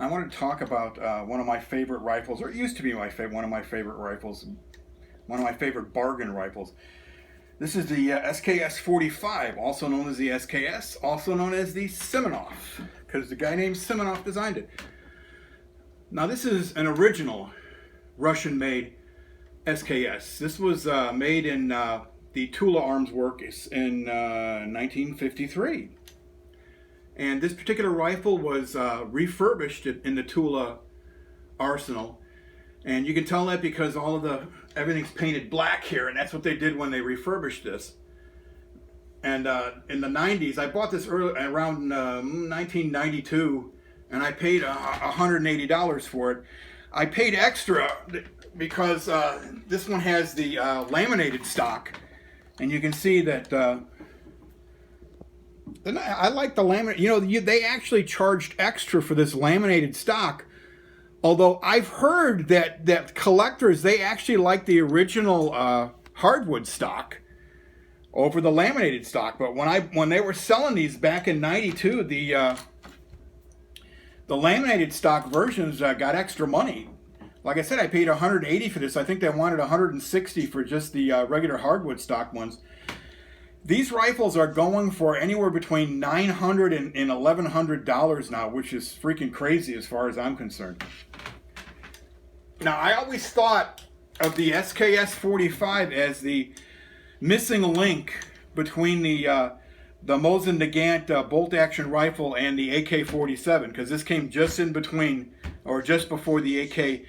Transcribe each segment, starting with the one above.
I wanted to talk about one of my favorite rifles, or it used to be one of my favorite rifles, one of my favorite bargain rifles. This is the SKS-45, also known as the SKS, also known as the Simonov, because the guy named Simonov designed it. Now this is an original Russian-made SKS. This was made in the Tula Arms Works in 1953. And this particular rifle was refurbished in the Tula arsenal. And you can tell that because everything's painted black here, and that's what they did when they refurbished this. And in the 90s, I bought this around 1992, and I paid $180 for it. I paid extra because this one has the laminated stock, and you can see that I like the laminate. You know, they actually charged extra for this laminated stock. Although I've heard that collectors, they actually like the original hardwood stock over the laminated stock. But when they were selling these back in '92, the laminated stock versions got extra money. Like I said, I paid $180 for this. I think they wanted $160 for just the regular hardwood stock ones. These rifles are going for anywhere between $900 and $1,100 now, which is freaking crazy as far as I'm concerned. Now, I always thought of the SKS-45 as the missing link between the Mosin Nagant bolt-action rifle and the AK-47, because this came just in between, or just before the AK.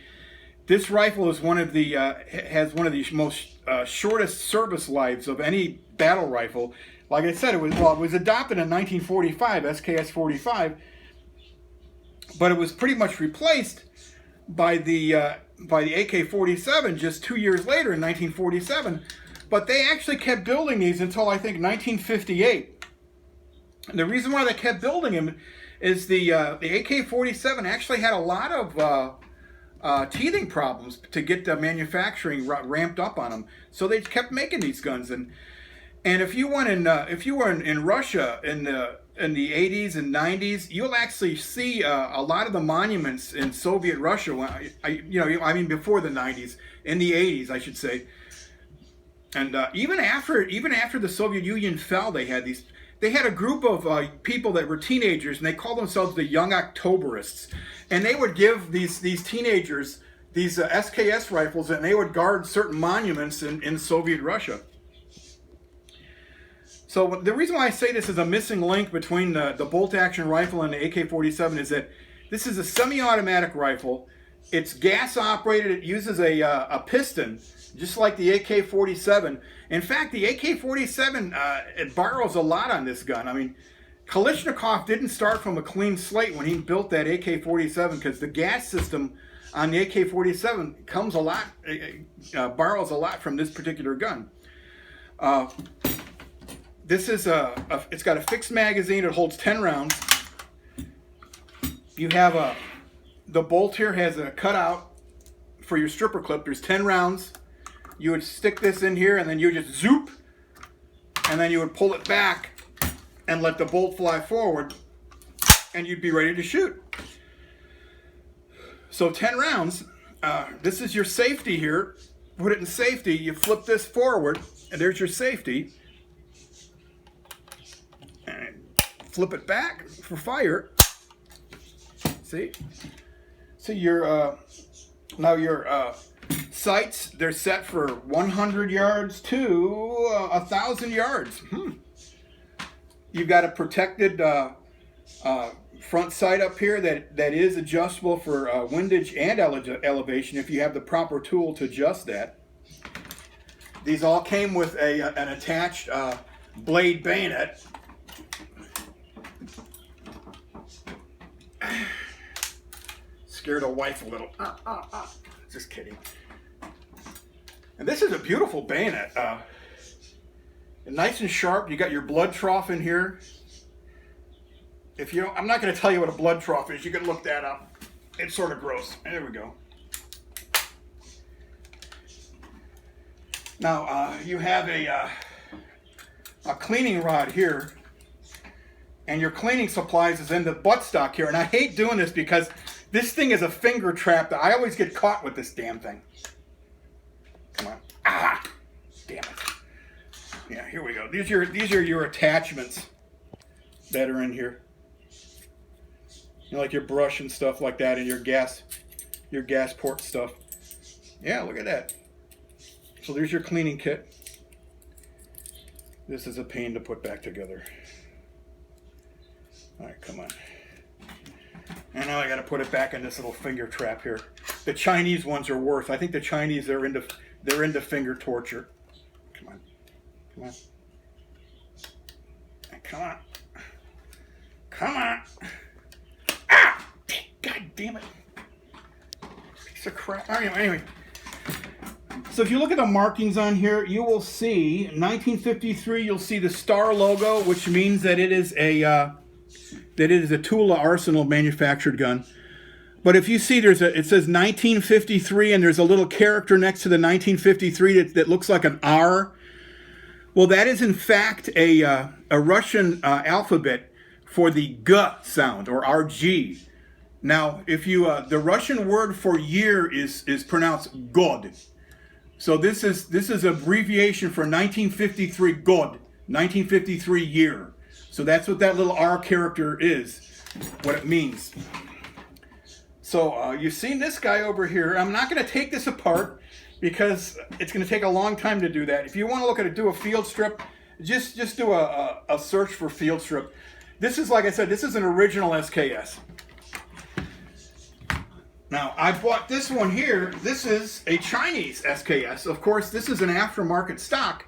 This rifle is has one of the most shortest service lives of any battle rifle. Like I said, it was adopted in 1945, SKS-45, but it was pretty much replaced by the AK-47 just 2 years later in 1947. But they actually kept building these until I think 1958. And the reason why they kept building them is the AK-47 actually had a lot of teething problems to get the manufacturing ramped up on them. So they kept making these guns. And if you were in Russia in the 80s and 90s, you'll actually see a lot of the monuments in Soviet Russia. Before the 90s, in the 80s, I should say. And even after the Soviet Union fell, they had a group of people that were teenagers, and they called themselves the Young Octoberists. And they would give these teenagers these SKS rifles, and they would guard certain monuments in Soviet Russia. So the reason why I say this is a missing link between the bolt-action rifle and the AK-47 is that this is a semi-automatic rifle. It's gas-operated. It uses a piston, just like the AK-47. In fact, the AK-47, it borrows a lot on this gun. I mean, Kalashnikov didn't start from a clean slate when he built that AK-47, because the gas system on the AK-47 borrows a lot from this particular gun. This is it's got a fixed magazine. It holds 10 rounds. You have the bolt here has a cutout for your stripper clip. There's 10 rounds. You would stick this in here, and then you just zoop, and then you would pull it back and let the bolt fly forward, and you'd be ready to shoot. So 10 rounds. This is your safety here. Put it in safety. You flip this forward, and there's your safety. And flip it back for fire. See? So now your sights, they're set for 100 yards to 1,000 yards. You've got a protected front sight up here that is adjustable for windage and elevation if you have the proper tool to adjust that. These all came with an attached blade bayonet. Scared a wife a little. Just kidding. And this is a beautiful bayonet. Nice and sharp. You got your blood trough in here. I'm not going to tell you what a blood trough is. You can look that up. It's sort of gross. There we go. Now you have a cleaning rod here, and your cleaning supplies is in the buttstock here. And I hate doing this because This thing is a finger trap. I always get caught with this damn thing. Come on. Ah! Damn it. Yeah, here we go. These are your attachments that are in here. You know, like your brush and stuff like that, and your gas port stuff. Yeah, look at that. So there's your cleaning kit. This is a pain to put back together. All right, come on. And now I got to put it back in this little finger trap here. The Chinese ones are worse. I think the Chinese they're into finger torture. Come on, come on, come on, come on! Ah! God damn it! Piece of crap. Anyway. So if you look at the markings on here, you will see 1953. You'll see the star logo, which means that it is a Tula Arsenal manufactured gun. But if you see, it says 1953, and there's a little character next to the 1953 that looks like an R. Well, that is in fact a Russian alphabet for the G sound, or RG. Now, if you the Russian word for year is pronounced God. So this is abbreviation for 1953 God, 1953 year. So that's what that little R character is, what it means. So you've seen this guy over here. I'm not going to take this apart because it's going to take a long time to do that. If you want to look at it, do a field strip, just do a search for field strip. This is, like I said, this is an original SKS. Now, I bought this one here. This is a Chinese SKS. Of course, this is an aftermarket stock.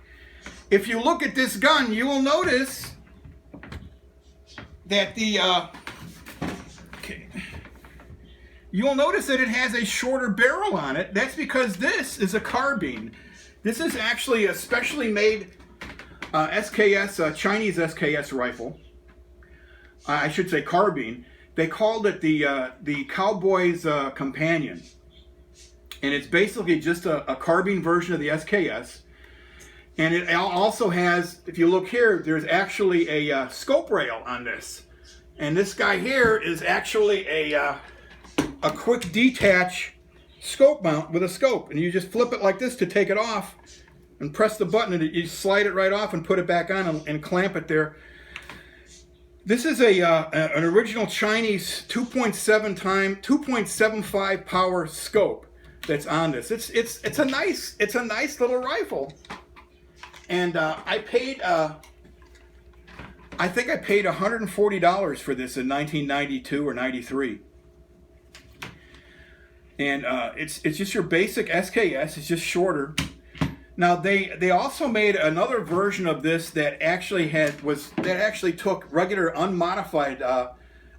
If you look at this gun, you will notice that you'll notice that it has a shorter barrel on it. That's because this is a carbine. This is actually a specially made SKS, Chinese SKS rifle. I should say carbine. They called it the Cowboy's Companion. And it's basically just a carbine version of the SKS. And it also has, if you look here, there's actually a scope rail on this. And this guy here is actually a quick detach scope mount with a scope. And you just flip it like this to take it off and press the button and you slide it right off and put it back on and clamp it there. This is an original Chinese 2.75 power scope that's on this. It's a nice little rifle, and I think I paid $140 for this in 1992 or 93. And it's just your basic SKS. It's just shorter. Now they also made another version of this that actually took regular unmodified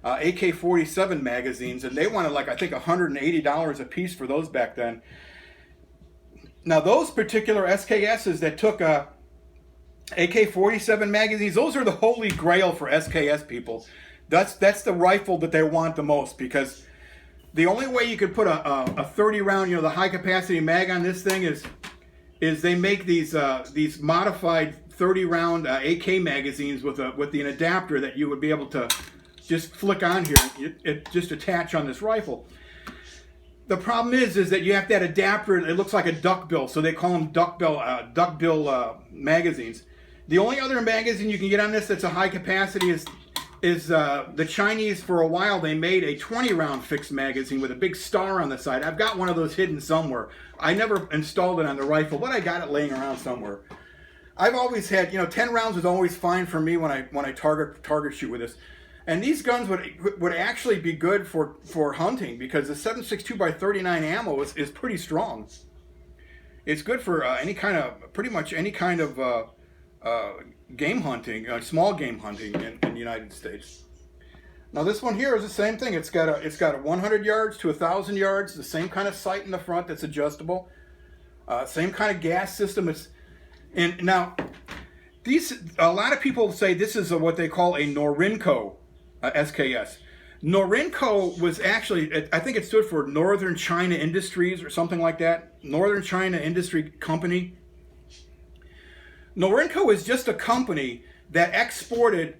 AK-47 magazines, and they wanted, like, I think $180 a piece for those back then. Now those particular SKSs that took AK-47 magazines, those are the holy grail for SKS people. That's the rifle that they want the most, because the only way you could put a 30 round, the high capacity mag on this thing is they make these modified 30 round AK magazines with an adapter that you would be able to just flick on here. It just attach on this rifle. The problem is that you have that adapter. It looks like a duckbill, so they call them duckbill magazines. The only other magazine you can get on this that's a high capacity is the Chinese. For a while they made a 20 round fixed magazine with a big star on the side. I've got one of those hidden somewhere. I never installed it on the rifle, but I got it laying around somewhere. I've always had, 10 rounds is always fine for me when I target shoot with this. And these guns would actually be good for hunting, because the 7.62x39 ammo is pretty strong. It's good for pretty much any kind of game hunting, small game hunting in the United States. Now this one here is the same thing. It's got a 100 yards to 1,000 yards, the same kind of sight in the front that's adjustable, same kind of gas system. And now a lot of people say this is what they call a Norinco SKS. Norinco was actually, I think it stood for Northern China Industries or something like that. Northern China Industry Company. Norinco is just a company that exported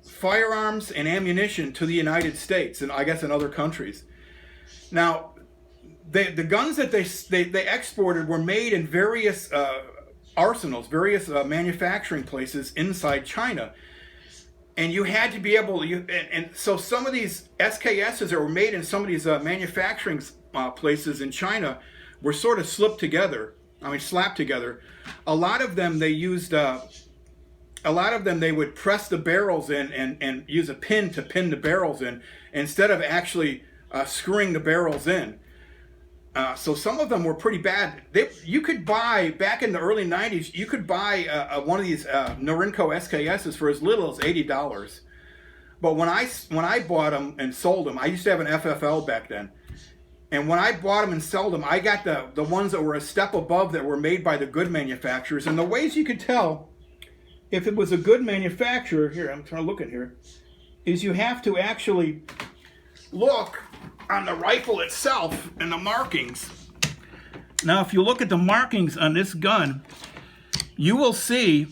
firearms and ammunition to the United States, and I guess in other countries. Now, the guns that they exported were made in various arsenals, various manufacturing places inside China. And you had to be able to, and so some of these SKSs that were made in some of these manufacturing places in China were sort of slapped together. A lot of them they used, a lot of them they would press the barrels in and use a pin to pin the barrels in instead of actually screwing the barrels in. So some of them were pretty bad. You could buy, back in the early 90s, you could buy one of these Norinco SKSs for as little as $80. But when I bought them and sold them, I used to have an FFL back then. And when I bought them and sold them, I got the ones that were a step above, that were made by the good manufacturers. And the ways you could tell if it was a good manufacturer, here, I'm trying to look at here, is you have to actually look on the rifle itself and the markings. Now, if you look at the markings on this gun, you will see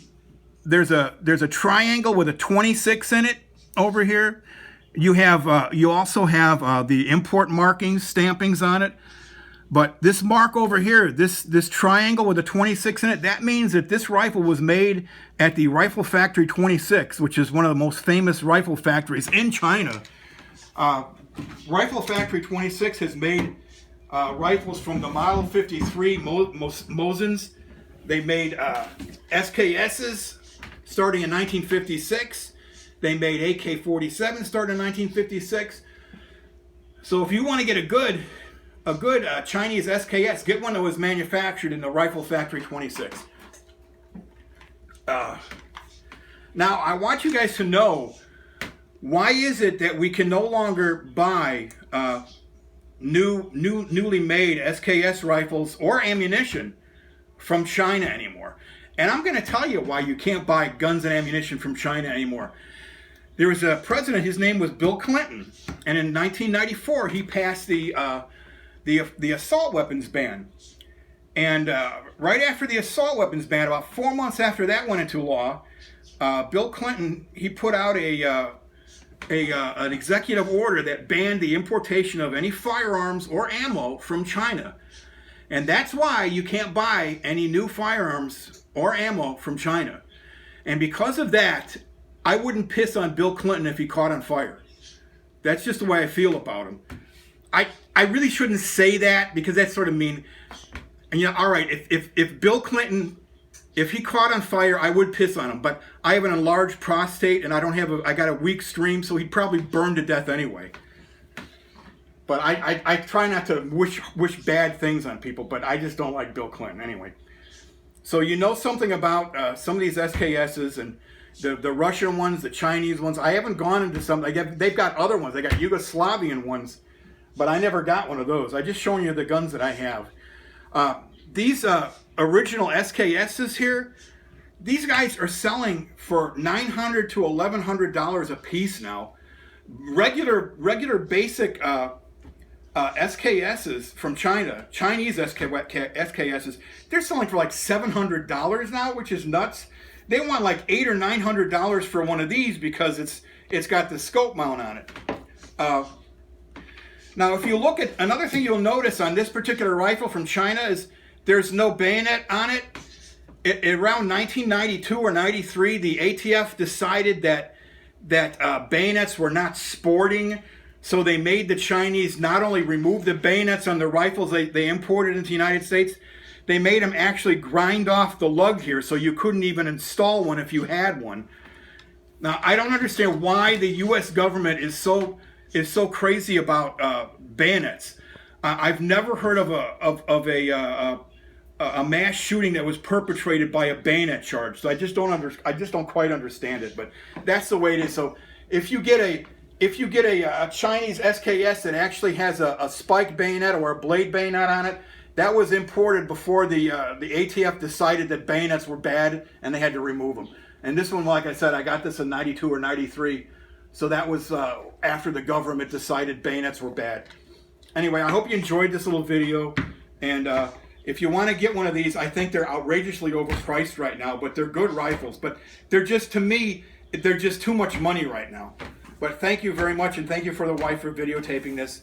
there's a triangle with a 26 in it over here. You also have the import markings, stampings on it. But this mark over here, this triangle with a 26 in it, that means that this rifle was made at the Rifle Factory 26, which is one of the most famous rifle factories in China. Rifle Factory 26 has made rifles from the Model 53 Mosins. They made SKSs starting in 1956. They made AK-47 starting in 1956. So if you want to get a good Chinese SKS, get one that was manufactured in the Rifle Factory 26. Now, I want you guys to know, why is it that we can no longer buy newly made SKS rifles or ammunition from China anymore? And I'm going to tell you why you can't buy guns and ammunition from China anymore. There was a president, his name was Bill Clinton, and in 1994 he passed the assault weapons ban. And right after the assault weapons ban, about 4 months after that went into law, Bill Clinton, he put out an executive order that banned the importation of any firearms or ammo from China. And that's why you can't buy any new firearms or ammo from China. And because of that, I wouldn't piss on Bill Clinton if he caught on fire. That's just the way I feel about him. I really shouldn't say that, because that's sort of mean. And all right, if Bill Clinton, if he caught on fire, I would piss on him. But I have an enlarged prostate, and I got a weak stream, so he'd probably burn to death anyway. But I try not to wish bad things on people, but I just don't like Bill Clinton anyway. So you know something about some of these SKSs and the Russian ones, the Chinese ones. I haven't gone into some. They've got other ones. They got Yugoslavian ones, but I never got one of those. I just showing you the guns that I have. These original SKSs here, these guys are selling for $900 to $1,100 a piece now. Regular basic SKSs from China, Chinese SKSs, they're selling for like $700 now, which is nuts. They want like $800 or $900 for one of these because it's got the scope mount on it. Now, if you look at another thing you'll notice on this particular rifle from China is there's no bayonet on it. Around 1992 or 93, the ATF decided that bayonets were not sporting, so they made the Chinese not only remove the bayonets on the rifles they imported into the United States, they made them actually grind off the lug here, so you couldn't even install one if you had one. Now, I don't understand why the U.S. government is so crazy about bayonets. I've never heard of a mass shooting that was perpetrated by a bayonet charge. So I just don't quite understand it. But that's the way it is. So if you get a Chinese SKS that actually has a spike bayonet or a blade bayonet on it, that was imported before the ATF decided that bayonets were bad and they had to remove them. And this one, like I said, I got this in 92 or 93. So that was after the government decided bayonets were bad. Anyway, I hope you enjoyed this little video. And if you want to get one of these, I think they're outrageously overpriced right now, but they're good rifles. But they're just, to me, they're just too much money right now. But thank you very much, and thank you for the wife for videotaping this.